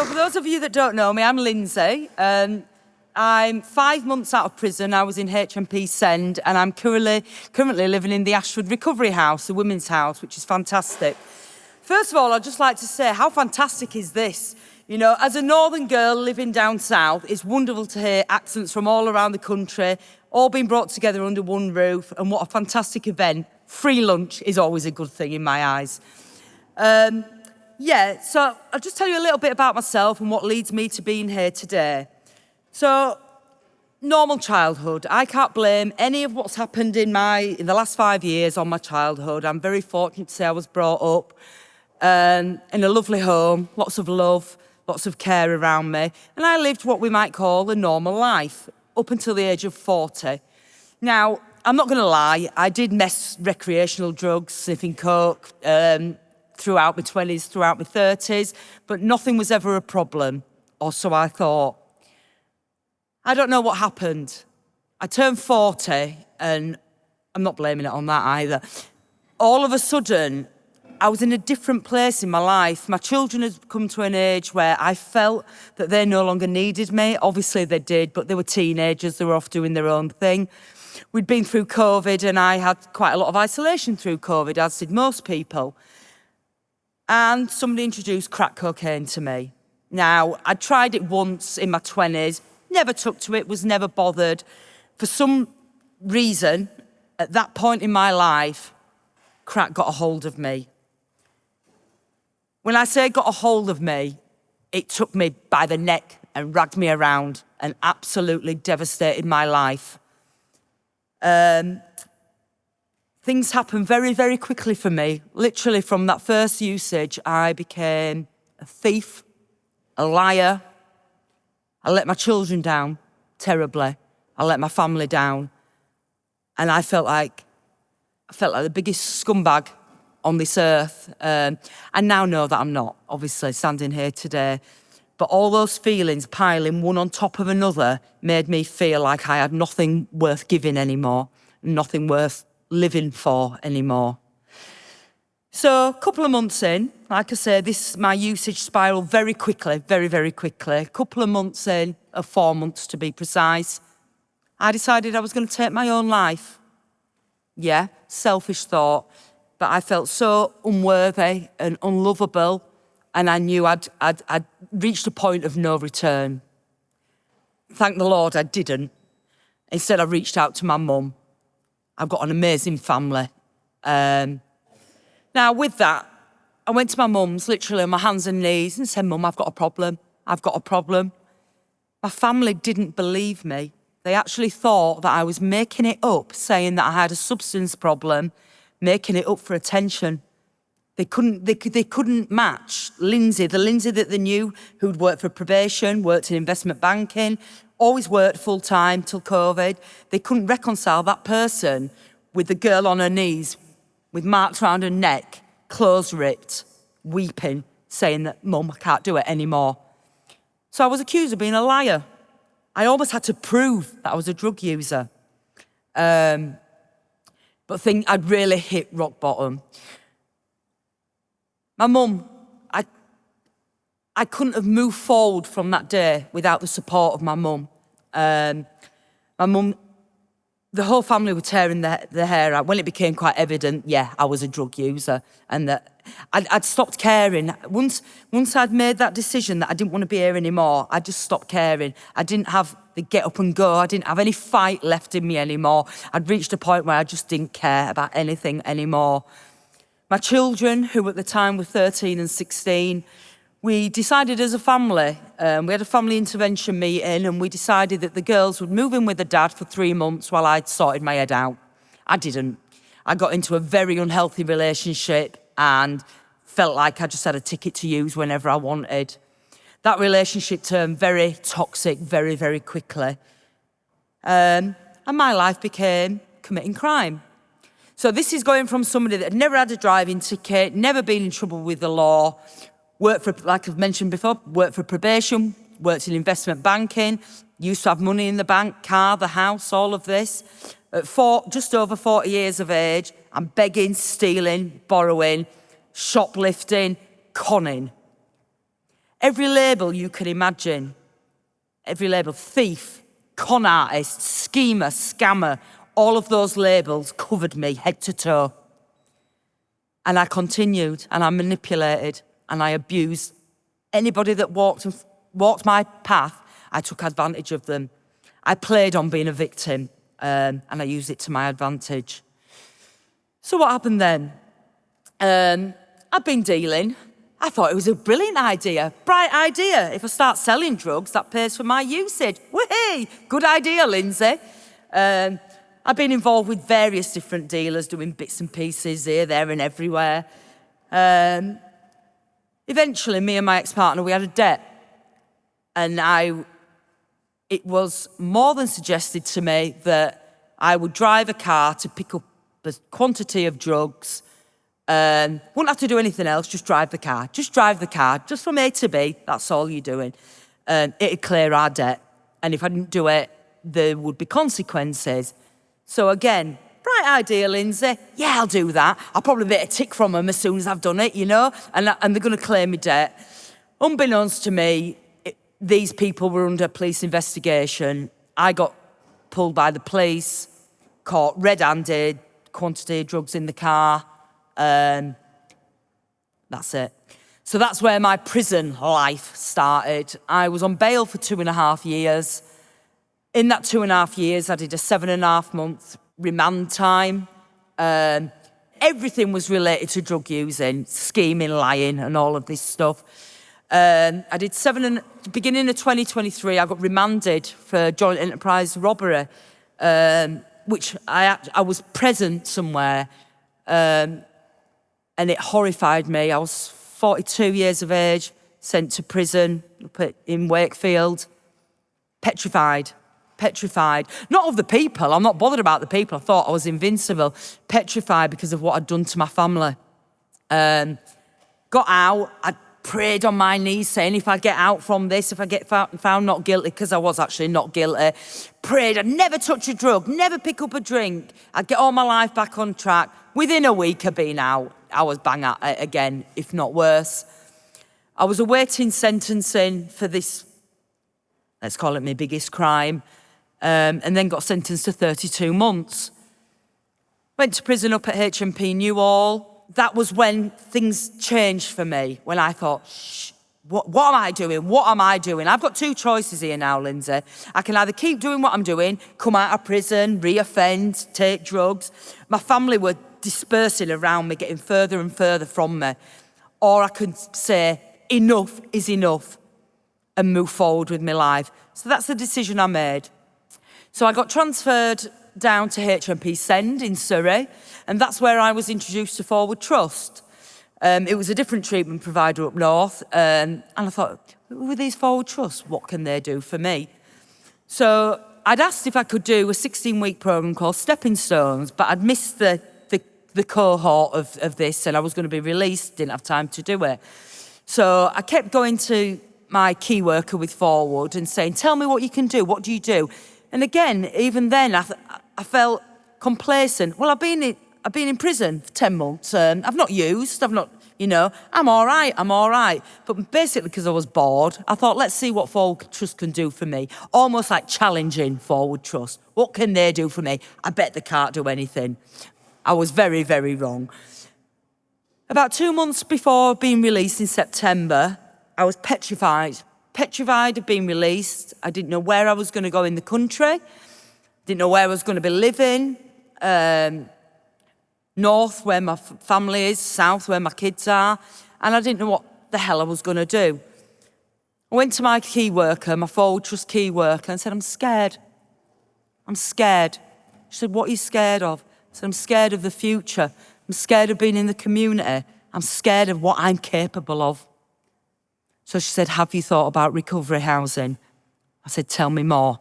So for those of you that don't know me, I'm Lindsey. I'm 5 months out of prison. I was in HMP Send, and I'm currently living in the Ashford Recovery House, the women's house, which is fantastic. First of all, I'd just like to say, how fantastic is this? You know, as a northern girl living down south, it's wonderful to hear accents from all around the country, all being brought together under one roof, and what a fantastic event. Free lunch is always a good thing in my eyes. So I'll just tell you a little bit about myself and what leads me to being here today. So, normal childhood. I can't blame any of what's happened in the last 5 years on my childhood. I'm very fortunate to say I was brought up in a lovely home, lots of love, lots of care around me, and I lived what we might call a normal life up until the age of 40. Now, I'm not going to lie, I did mess recreational drugs, sniffing coke, throughout my 20s, throughout my 30s, but nothing was ever a problem, or so I thought. I don't know what happened. I turned 40, and I'm not blaming it on that either. All of a sudden, I was in a different place in my life. My children had come to an age where I felt that they no longer needed me. Obviously they did, but they were teenagers, they were off doing their own thing. We'd been through COVID, and I had quite a lot of isolation through COVID, as did most people. And somebody introduced crack cocaine to me. Now, I tried it once in my 20s, never took to it, was never bothered. For some reason, at that point in my life, crack got a hold of me. When I say got a hold of me, it took me by the neck and dragged me around and absolutely devastated my life. Things happened very, very quickly for me. Literally from that first usage, I became a thief, a liar. I let my children down terribly. I let my family down. And I felt like the biggest scumbag on this earth. I now know that I'm not, obviously, standing here today. But all those feelings piling one on top of another made me feel like I had nothing worth giving anymore, nothing worth living for anymore. So a couple of months in, like I say, my usage spiraled very quickly, very, very quickly. A couple of months in, 4 months to be precise, I decided I was going to take my own life. Yeah, selfish thought, but I felt so unworthy and unlovable, and I knew I'd reached a point of no return. Thank the Lord I didn't. Instead, I reached out to my mum. I've got an amazing family. Now, with that, I went to my mum's, literally on my hands and knees, and said, "Mum, I've got a problem. I've got a problem." My family didn't believe me. They actually thought that I was making it up, saying that I had a substance problem, making it up for attention. They couldn't match Lindsey, the Lindsey that they knew, who'd worked for probation, worked in investment banking, always worked full-time till COVID. They couldn't reconcile that person with the girl on her knees, with marks around her neck, clothes ripped, weeping, saying that, "Mum, I can't do it anymore." So I was accused of being a liar. I almost had to prove that I was a drug user. But I'd really hit rock bottom. My mum, I couldn't have moved forward from that day without the support of my mum. My mum, the whole family were tearing their hair out when it became quite evident, yeah, I was a drug user, and that I'd stopped caring. Once I'd made that decision that I didn't want to be here anymore, I just stopped caring. I didn't have the get up and go. I didn't have any fight left in me anymore. I'd reached a point where I just didn't care about anything anymore. My children, who at the time were 13 and 16, we decided as a family, we had a family intervention meeting, and we decided that the girls would move in with their dad for 3 months while I'd sorted my head out. I didn't. I got into a very unhealthy relationship and felt like I just had a ticket to use whenever I wanted. That relationship turned very toxic very, very quickly. And my life became committing crime. So this is going from somebody that had never had a driving ticket, never been in trouble with the law, worked for, like I've mentioned before, worked for probation, worked in investment banking, used to have money in the bank, car, the house, all of this. At just over 40 years of age, I'm begging, stealing, borrowing, shoplifting, conning. Every label you can imagine. Every label, thief, con artist, schemer, scammer, all of those labels covered me head to toe. And I continued, and I manipulated, and I abused anybody that walked my path. I took advantage of them. I played on being a victim, and I used it to my advantage. So what happened then? I've been dealing. I thought it was a brilliant idea, bright idea. If I start selling drugs, that pays for my usage. Whee! Good idea, Lindsay. I've been involved with various different dealers, doing bits and pieces here, there, and everywhere. Eventually, me and my ex-partner, we had a debt. And it was more than suggested to me that I would drive a car to pick up a quantity of drugs. Wouldn't have to do anything else, just drive the car. Just drive the car, just from A to B, that's all you're doing. It'd clear our debt. And if I didn't do it, there would be consequences. So again, bright idea, Lindsay. Yeah, I'll do that. I'll probably get a tick from them as soon as I've done it, you know, and they're going to clear me debt. Unbeknownst to me, these people were under police investigation. I got pulled by the police, caught red-handed, quantity of drugs in the car. That's it. So that's where my prison life started. I was on bail for 2.5 years. In that 2.5 years, I did a 7.5-month remand time. Everything was related to drug using, scheming, lying, and all of this stuff. I did beginning of 2023, I got remanded for joint enterprise robbery, which I was present somewhere, and it horrified me. I was 42 years of age, sent to prison in Wakefield, petrified. Not of the people, I'm not bothered about the people, I thought I was invincible. Petrified because of what I'd done to my family. Got out, I prayed on my knees saying if I get out from this, if I get found not guilty, because I was actually not guilty, prayed I'd never touch a drug, never pick up a drink, I'd get all my life back on track. Within a week of being out, I was bang at it again, if not worse. I was awaiting sentencing for this, let's call it my biggest crime, and then got sentenced to 32 months. Went to prison up at HMP Newhall. That was when things changed for me, when I thought, what am I doing? What am I doing? I've got two choices here now, Lindsay. I can either keep doing what I'm doing, come out of prison, re-offend, take drugs. My family were dispersing around me, getting further and further from me. Or I could say, enough is enough, and move forward with my life. So that's the decision I made. So I got transferred down to HMP Send in Surrey, and that's where I was introduced to Forward Trust. It was a different treatment provider up north, and I thought, who are these Forward Trusts? What can they do for me? So I'd asked if I could do a 16-week programme called Stepping Stones, but I'd missed the cohort of this, and I was going to be released, didn't have time to do it. So I kept going to my key worker with Forward and saying, tell me what you can do, what do you do? And again, even then, I felt complacent. Well, I've been in prison for 10 months. I've not used, I'm all right. But basically, because I was bored, I thought, let's see what Forward Trust can do for me. Almost like challenging Forward Trust. What can they do for me? I bet they can't do anything. I was very, very wrong. About 2 months before being released in September, I was petrified. Petrified of being released. I didn't know where I was going to go in the country. Didn't know where I was going to be living. North, where my family is. South, where my kids are. And I didn't know what the hell I was going to do. I went to my key worker, my Forward Trust key worker, and said, I'm scared. I'm scared. She said, what are you scared of? I said, I'm scared of the future. I'm scared of being in the community. I'm scared of what I'm capable of. So she said, have you thought about recovery housing? I said, tell me more.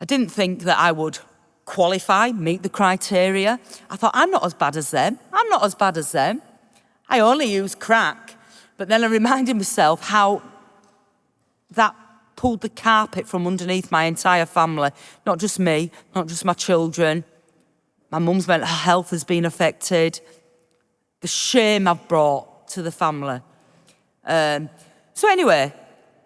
I didn't think that I would qualify, meet the criteria. I thought, I'm not as bad as them. I only use crack. But then I reminded myself how that pulled the carpet from underneath my entire family. Not just me, not just my children. My mum's mental health has been affected. The shame I've brought to the family. So anyway,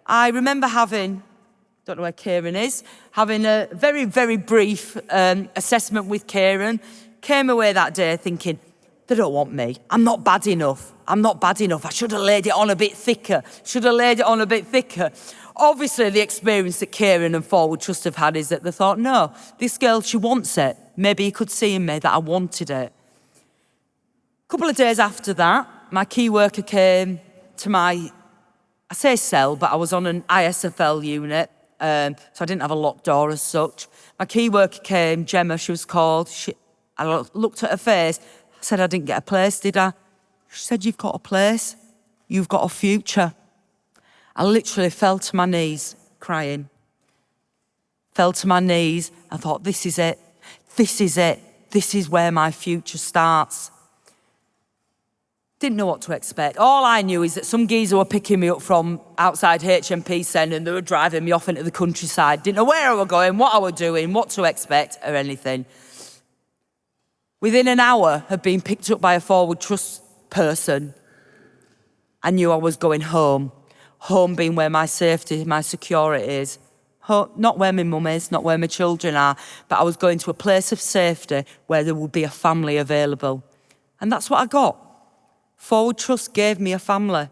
I remember don't know where Kieran is, having a very, very brief assessment with Kieran. Came away that day thinking, they don't want me. I'm not bad enough. I should have laid it on a bit thicker. Obviously, the experience that Kieran and Forward Trust have had is that they thought, no, this girl, she wants it. Maybe he could see in me that I wanted it. A couple of days after that, my key worker came to I say cell, but I was on an ISFL unit, so I didn't have a locked door as such. My key worker came, Gemma, she was called. I looked at her face. I said, I didn't get a place, did I? She said, you've got a place. You've got a future. I literally fell to my knees, crying. Fell to my knees. I thought, this is it. This is where my future starts. Didn't know what to expect. All I knew is that some geezer were picking me up from outside HMP Centre and they were driving me off into the countryside. Didn't know where I was going, what I was doing, what to expect or anything. Within an hour of being picked up by a Forward Trust person, I knew I was going home. Home being where my safety, my security is. Not where my mum is, not where my children are, but I was going to a place of safety where there would be a family available. And that's what I got. Forward Trust gave me a family.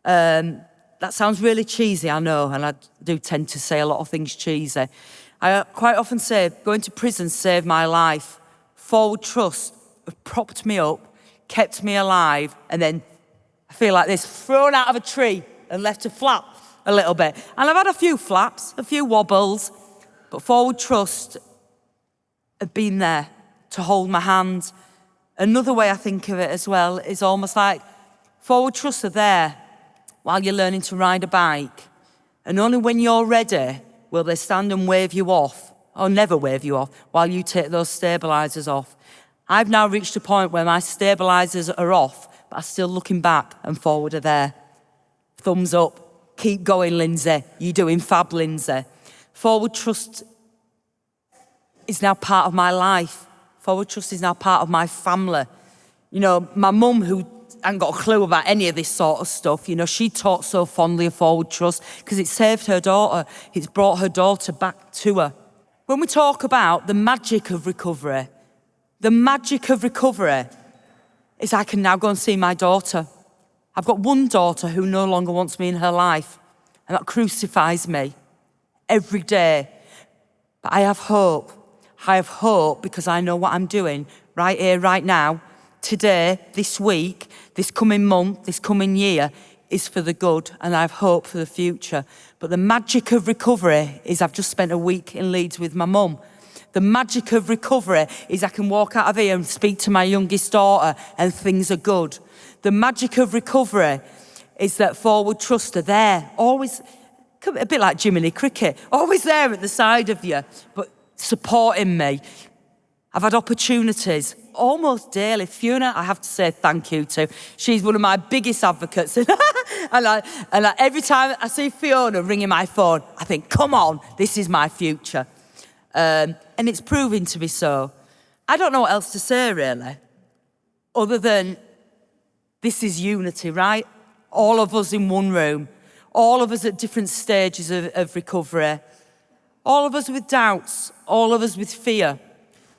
That sounds really cheesy, I know, and I do tend to say a lot of things cheesy. I quite often say, going to prison saved my life. Forward Trust have propped me up, kept me alive, and then I feel like this, thrown out of a tree and left to flap a little bit. And I've had a few flaps, a few wobbles, but Forward Trust have been there to hold my hand. Another way I think of it as well is almost like Forward Trust are there while you're learning to ride a bike. And only when you're ready will they stand and wave you off, or never wave you off, while you take those stabilisers off. I've now reached a point where my stabilisers are off, but I'm still looking back and Forward are there. Thumbs up. Keep going, Lindsey. You're doing fab, Lindsey. Forward Trust is now part of my life. Forward Trust is now part of my family. You know, my mum, who hadn't got a clue about any of this sort of stuff, you know, she talked so fondly of Forward Trust because it saved her daughter. It's brought her daughter back to her. When we talk about the magic of recovery is I can now go and see my daughter. I've got one daughter who no longer wants me in her life, and that crucifies me every day. But I have hope. I have hope because I know what I'm doing right here, right now, today, this week, this coming month, this coming year is for the good, and I have hope for the future. But the magic of recovery is I've just spent a week in Leeds with my mum. The magic of recovery is I can walk out of here and speak to my youngest daughter and things are good. The magic of recovery is that Forward Trust are there, always, a bit like Jiminy Cricket, always there at the side of you, but supporting me. I've had opportunities almost daily. Fiona, I have to say thank you to. She's one of my biggest advocates. and every time I see Fiona ringing my phone, I think, come on, this is my future. And it's proving to be so. I don't know what else to say, really, other than this is unity, right? All of us in one room, all of us at different stages of recovery, all of us with doubts, all of us with fear.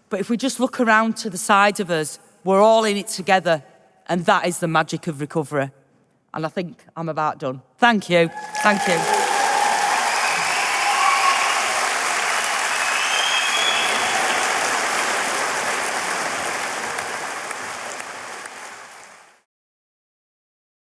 But if we just look around to the side of us, we're all in it together, and that is the magic of recovery. And I think I'm about done. Thank you. Thank you.